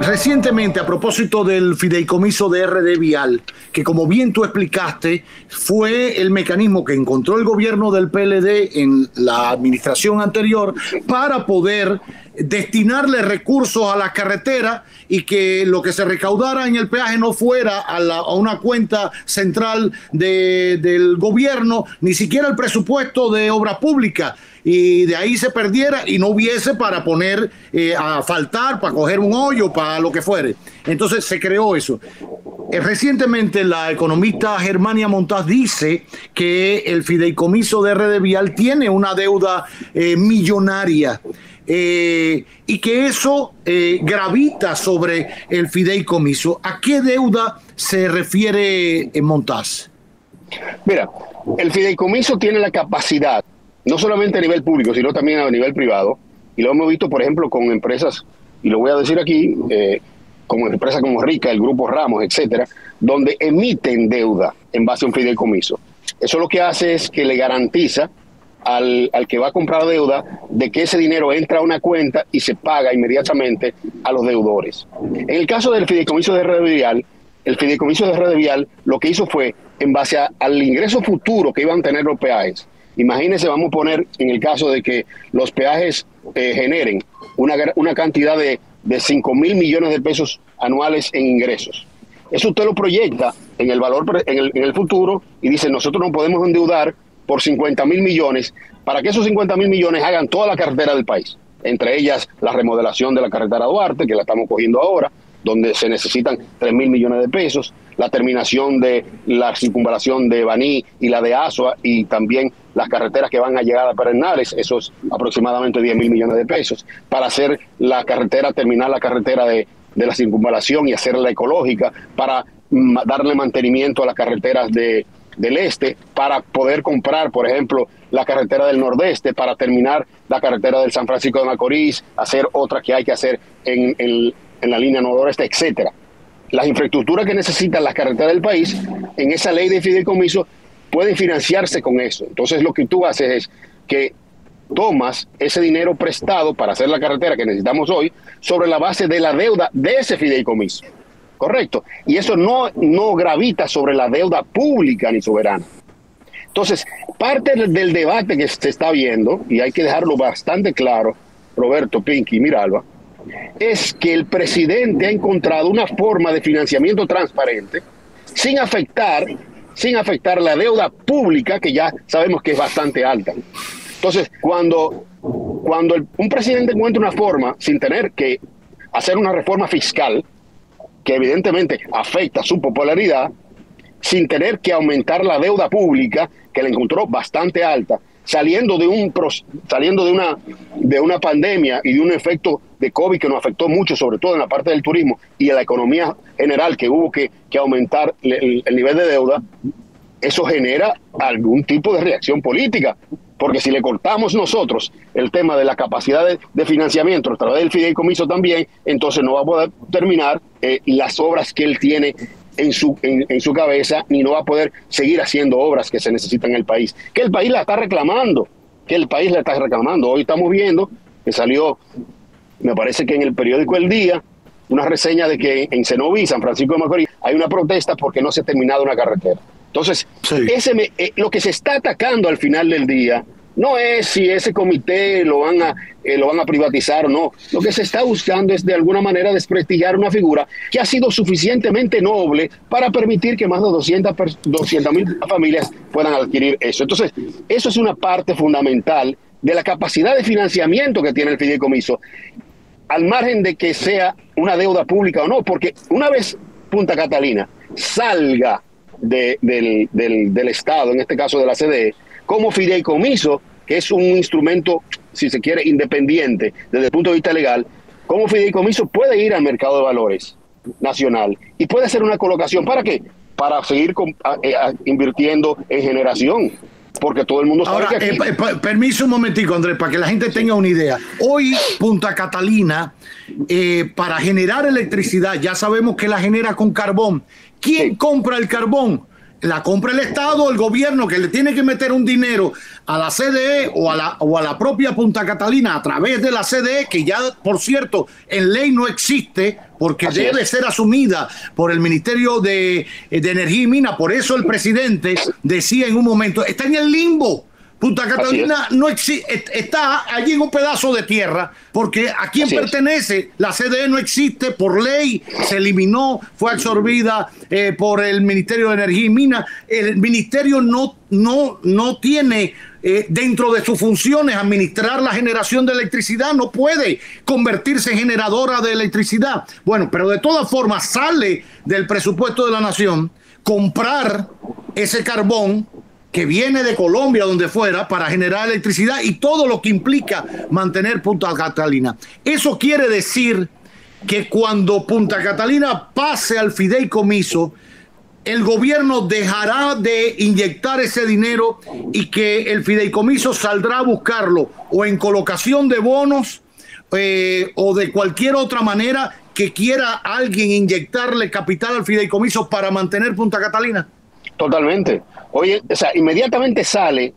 recientemente, a propósito del fideicomiso de RD Vial, que como bien tú explicaste, fue el mecanismo que encontró el gobierno del PLD en la administración anterior para poder destinarle recursos a la carretera y que lo que se recaudara en el peaje no fuera a una cuenta central del gobierno, ni siquiera el presupuesto de obra pública, y de ahí se perdiera y no hubiese para poner a faltar, para coger un hoyo, para lo que fuere. Entonces se creó eso. Recientemente la economista Germania Montaz dice que el fideicomiso de RD Vial tiene una deuda millonaria, y que eso gravita sobre el fideicomiso. ¿A qué deuda se refiere Montaz? Mira, el fideicomiso tiene la capacidad, no solamente a nivel público, sino también a nivel privado, y lo hemos visto, por ejemplo, con empresas, y lo voy a decir aquí, como empresas como Rica, el Grupo Ramos, etcétera, donde emiten deuda en base a un fideicomiso. Eso lo que hace es que le garantiza al que va a comprar deuda de que ese dinero entra a una cuenta y se paga inmediatamente a los deudores. En el caso del fideicomiso de RD Vial, el fideicomiso de RD Vial lo que hizo fue, en base al ingreso futuro que iban a tener los peajes, imagínense, vamos a poner en el caso de que los peajes generen una cantidad de 5.000 millones de pesos anuales en ingresos. Eso usted lo proyecta en el valor en el futuro y dice, nosotros no podemos endeudar por 50.000 millones para que esos 50.000 millones hagan toda la carretera del país. Entre ellas la remodelación de la carretera Duarte, que la estamos cogiendo ahora, donde se necesitan 3.000 millones de pesos, la terminación de la circunvalación de Baní y la de Azua, y también las carreteras que van a llegar a Pedernales, eso es aproximadamente 10.000 millones de pesos, para hacer la carretera, terminar la carretera de la circunvalación y hacerla ecológica, para darle mantenimiento a las carreteras del este, para poder comprar, por ejemplo, la carretera del nordeste, para terminar la carretera del San Francisco de Macorís, hacer otra que hay que hacer en la línea noroeste, etcétera. Las infraestructuras que necesitan las carreteras del país, en esa ley de fideicomiso, pueden financiarse con eso. Entonces lo que tú haces es que tomas ese dinero prestado para hacer la carretera que necesitamos hoy sobre la base de la deuda de ese fideicomiso. Correcto. Y eso no gravita sobre la deuda pública ni soberana. Entonces, parte del debate que se está viendo, y hay que dejarlo bastante claro, Roberto, Pinky, Miralba, es que el presidente ha encontrado una forma de financiamiento transparente sin afectar la deuda pública, que ya sabemos que es bastante alta. Entonces, cuando un presidente encuentra una forma sin tener que hacer una reforma fiscal, que evidentemente afecta su popularidad, sin tener que aumentar la deuda pública, que la encontró bastante alta, saliendo de una pandemia y de un efecto de COVID que nos afectó mucho, sobre todo en la parte del turismo y en la economía general, que hubo que aumentar el nivel de deuda, eso genera algún tipo de reacción política, porque si le cortamos nosotros el tema de la capacidad de financiamiento a través del fideicomiso también, entonces no va a poder terminar las obras que él tiene en su cabeza, ni no va a poder seguir haciendo obras que se necesitan en el país, que el país la está reclamando, Hoy estamos viendo que salió, me parece que en el periódico El Día, una reseña de que en Cenoví, San Francisco de Macorís, hay una protesta porque no se ha terminado una carretera. Entonces, sí, lo que se está atacando al final del día no es si ese comité lo van a privatizar o no. Lo que se está buscando es de alguna manera desprestigiar una figura que ha sido suficientemente noble para permitir que más de 200.000 familias puedan adquirir eso. Entonces, eso es una parte fundamental de la capacidad de financiamiento que tiene el fideicomiso, al margen de que sea una deuda pública o no, porque una vez Punta Catalina salga del Estado, en este caso de la CDE, como fideicomiso, que es un instrumento, si se quiere, independiente desde el punto de vista legal, como fideicomiso puede ir al mercado de valores nacional y puede hacer una colocación. ¿Para qué? Para seguir invirtiendo en generación, porque todo el mundo sabe que aquí... Permiso un momentico, Andrés, para que la gente tenga una idea. Hoy Punta Catalina, para generar electricidad, ya sabemos que la genera con carbón. ¿Quién compra el carbón? la compra el Estado, el gobierno, que le tiene que meter un dinero a la CDE o a la propia Punta Catalina a través de la CDE, que ya, por cierto, en ley no existe, porque debe ser asumida por el Ministerio de Energía y Minas. Por eso el presidente decía en un momento, está en el limbo. Punta Catalina no existe, está allí en un pedazo de tierra, porque a quién pertenece. La CDE no existe por ley, se eliminó, fue absorbida por el Ministerio de Energía y Minas. El ministerio no tiene dentro de sus funciones administrar la generación de electricidad, no puede convertirse en generadora de electricidad. Bueno, pero de todas formas sale del presupuesto de la nación comprar ese carbón que viene de Colombia, donde fuera, para generar electricidad y todo lo que implica mantener Punta Catalina. Eso quiere decir que cuando Punta Catalina pase al fideicomiso, el gobierno dejará de inyectar ese dinero y que el fideicomiso saldrá a buscarlo o en colocación de bonos o de cualquier otra manera que quiera alguien inyectarle capital al fideicomiso para mantener Punta Catalina. Totalmente. Oye, o sea, inmediatamente sale,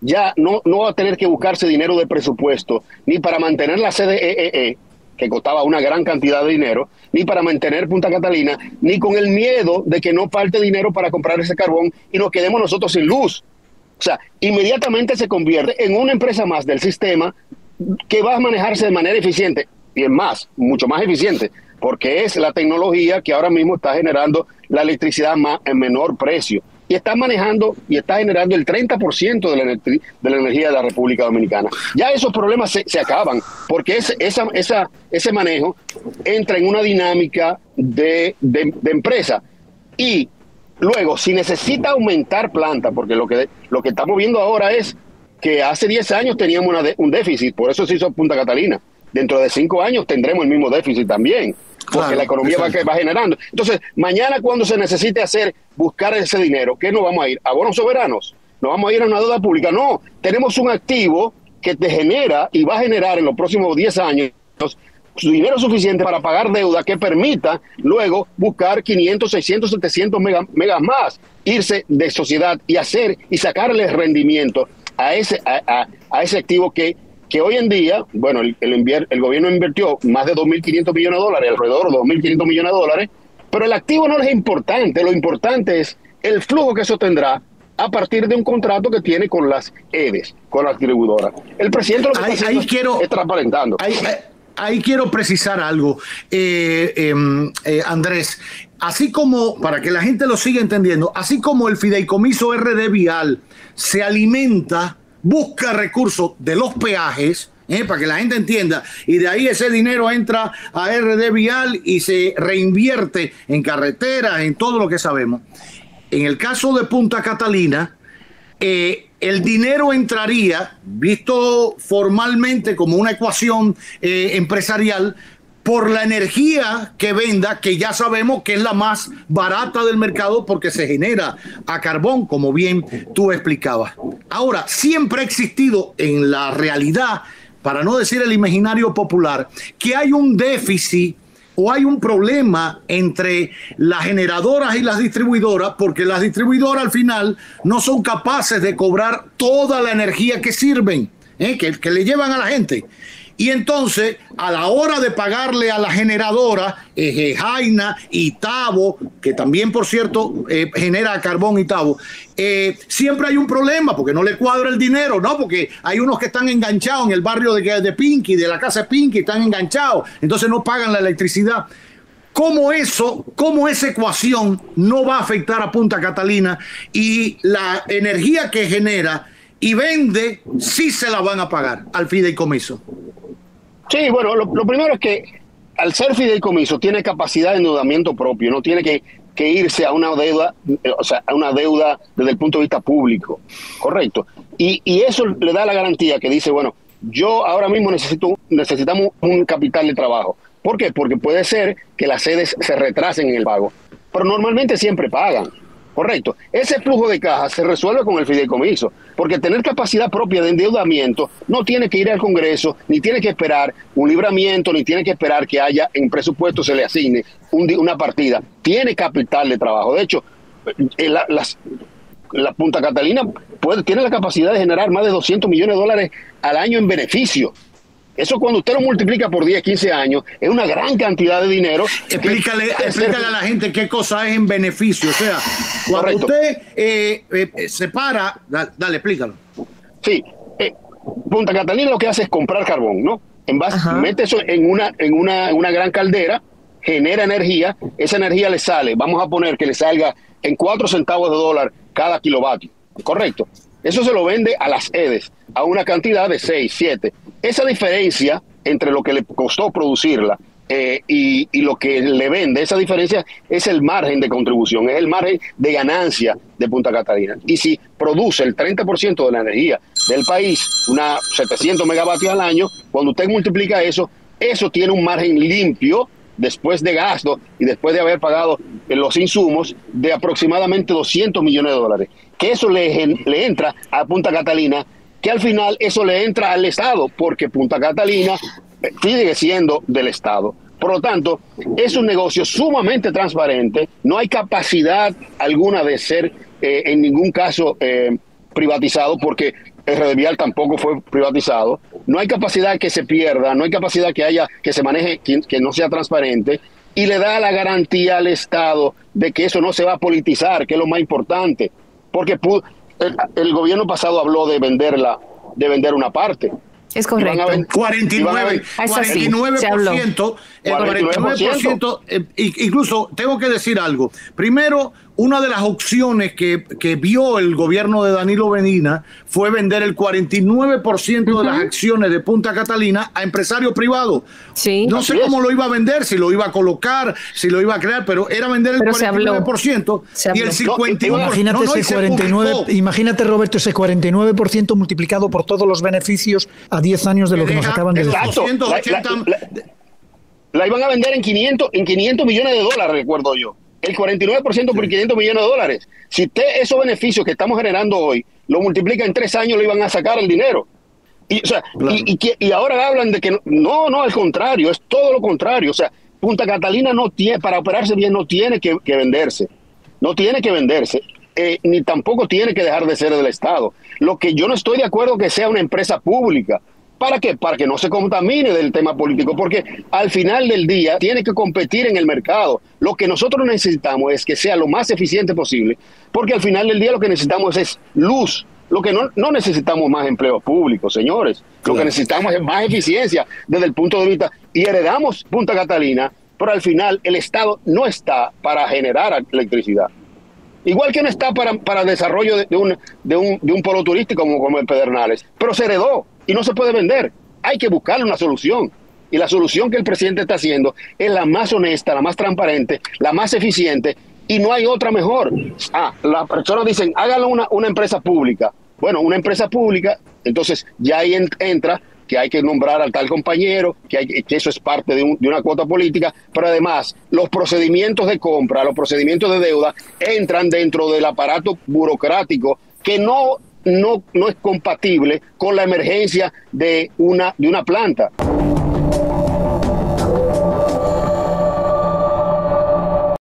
ya no va a tener que buscarse dinero de presupuesto, ni para mantener la CDE, que costaba una gran cantidad de dinero, ni para mantener Punta Catalina, ni con el miedo de que no falte dinero para comprar ese carbón y nos quedemos nosotros sin luz. O sea, inmediatamente se convierte en una empresa más del sistema que va a manejarse de manera eficiente, y es más, mucho más eficiente, porque es la tecnología que ahora mismo está generando la electricidad en menor precio. Y está manejando y está generando el 30% de la energía de la República Dominicana. Ya esos problemas se acaban, porque ese manejo entra en una dinámica de empresa. Y luego, si necesita aumentar planta, porque lo que estamos viendo ahora es que hace 10 años teníamos un déficit, por eso se hizo Punta Catalina. Dentro de 5 años tendremos el mismo déficit también, porque la economía va generando. Entonces, mañana cuando se necesite buscar ese dinero, ¿qué nos vamos a ir? ¿A bonos soberanos? ¿Nos vamos a ir a una deuda pública? No, tenemos un activo que te genera y va a generar en los próximos 10 años dinero suficiente para pagar deuda que permita luego buscar 500, 600, 700 megas más, irse de sociedad y sacarle rendimiento a ese activo que hoy en día, bueno, el gobierno invirtió más de 2.500 millones de dólares, alrededor de 2.500 millones de dólares, pero el activo no es importante, lo importante es el flujo que eso tendrá a partir de un contrato que tiene con las EDES, con las distribuidoras. El presidente lo que está haciendo es transparentando. Ahí quiero precisar algo, Andrés, así como, para que la gente lo siga entendiendo, así como el fideicomiso RD Vial se alimenta, busca recursos de los peajes, para que la gente entienda, y de ahí ese dinero entra a RD Vial y se reinvierte en carreteras, en todo lo que sabemos. En el caso de Punta Catalina, el dinero entraría, visto formalmente como una ecuación empresarial, por la energía que venda, que ya sabemos que es la más barata del mercado porque se genera a carbón, como bien tú explicabas. Ahora, siempre ha existido en la realidad, para no decir el imaginario popular, que hay un déficit o hay un problema entre las generadoras y las distribuidoras, porque las distribuidoras al final no son capaces de cobrar toda la energía que sirven, que le llevan a la gente. Y entonces, a la hora de pagarle a la generadora, Jaina y Tabo, que también, por cierto, genera carbón y Tabo, siempre hay un problema porque no le cuadra el dinero, ¿no? Porque hay unos que están enganchados en el barrio de Pinky, de la casa de Pinky, están enganchados, entonces no pagan la electricidad. ¿Cómo esa ecuación no va a afectar a Punta Catalina y la energía que genera y vende sí se la van a pagar al fideicomiso? Sí, bueno, lo primero es que al ser fideicomiso tiene capacidad de endeudamiento propio, no tiene que irse a una deuda, o sea, a una deuda desde el punto de vista público, correcto. Y eso le da la garantía que dice, bueno, yo ahora mismo necesitamos un capital de trabajo. ¿Por qué? Porque puede ser que las sedes se retrasen en el pago, pero normalmente siempre pagan. Correcto. Ese flujo de caja se resuelve con el fideicomiso, porque tener capacidad propia de endeudamiento no tiene que ir al Congreso, ni tiene que esperar un libramiento, ni tiene que esperar que haya en presupuesto se le asigne una partida. Tiene capital de trabajo. De hecho, la Punta Catalina tiene la capacidad de generar más de 200 millones de dólares al año en beneficio. Eso cuando usted lo multiplica por 10, 15 años, es una gran cantidad de dinero. Explícale a la gente qué cosa es en beneficio. O sea, cuando usted separa... Dale, explícalo. Sí, Punta Catalina lo que hace es comprar carbón, ¿no? Mete eso en una gran caldera, genera energía, esa energía le sale, vamos a poner que le salga en 4 centavos de dólar cada kilovatio, ¿correcto? Eso se lo vende a las EDES, a una cantidad de 6, 7. Esa diferencia entre lo que le costó producirla y lo que le vende, esa diferencia es el margen de contribución, es el margen de ganancia de Punta Catalina. Y si produce el 30% de la energía del país, unas 700 megavatios al año, cuando usted multiplica eso tiene un margen limpio después de gasto y después de haber pagado los insumos de aproximadamente 200 millones de dólares. Que eso le entra a Punta Catalina, que al final eso le entra al Estado, porque Punta Catalina sigue siendo del Estado. Por lo tanto, es un negocio sumamente transparente, no hay capacidad alguna de ser en ningún caso privatizado, porque RDVial tampoco fue privatizado, no hay capacidad que se pierda, no hay capacidad que se maneje, que no sea transparente, y le da la garantía al Estado de que eso no se va a politizar, que es lo más importante, porque el gobierno pasado habló de vender una parte. Es correcto. 49%, el 49%, incluso tengo que decir algo. Primero, una de las opciones que vio el gobierno de Danilo Medina fue vender el 49% de las acciones de Punta Catalina a empresarios privados. Sí. No sé cómo lo iba a vender, si lo iba a colocar, si lo iba a crear, pero era vender el 49% y el 51%. Imagínate ese 49%, imagínate, Roberto, ese 49% multiplicado por todos los beneficios a 10 años de lo que nos acaban de decir. La iban a vender en 500 millones de dólares, recuerdo yo. El 49% por 500 millones de dólares. Si usted esos beneficios que estamos generando hoy lo multiplica en 3 años, le iban a sacar el dinero. Y ahora hablan de que no, al contrario, es todo lo contrario. O sea, Punta Catalina no tiene, para operarse bien, no tiene que venderse. No tiene que venderse. Ni tampoco tiene que dejar de ser del Estado. Lo que yo no estoy de acuerdo que sea una empresa pública. ¿Para qué? Para que no se contamine del tema político, porque al final del día tiene que competir en el mercado. Lo que nosotros necesitamos es que sea lo más eficiente posible, porque al final del día lo que necesitamos es luz. Lo que no necesitamos más empleos públicos, señores. Lo que necesitamos es más eficiencia desde el punto de vista. Y heredamos Punta Catalina, pero al final el Estado no está para generar electricidad. Igual que no está para desarrollo de un polo turístico como el Pedernales, pero se heredó y no se puede vender. Hay que buscarle una solución. Y la solución que el presidente está haciendo es la más honesta, la más transparente, la más eficiente, y no hay otra mejor. Las personas dicen, háganlo una empresa pública. Bueno, una empresa pública, entonces ya ahí entra que hay que nombrar al tal compañero, que eso es parte de una cuota política, pero además los procedimientos de compra, los procedimientos de deuda entran dentro del aparato burocrático que no es compatible con la emergencia de una planta.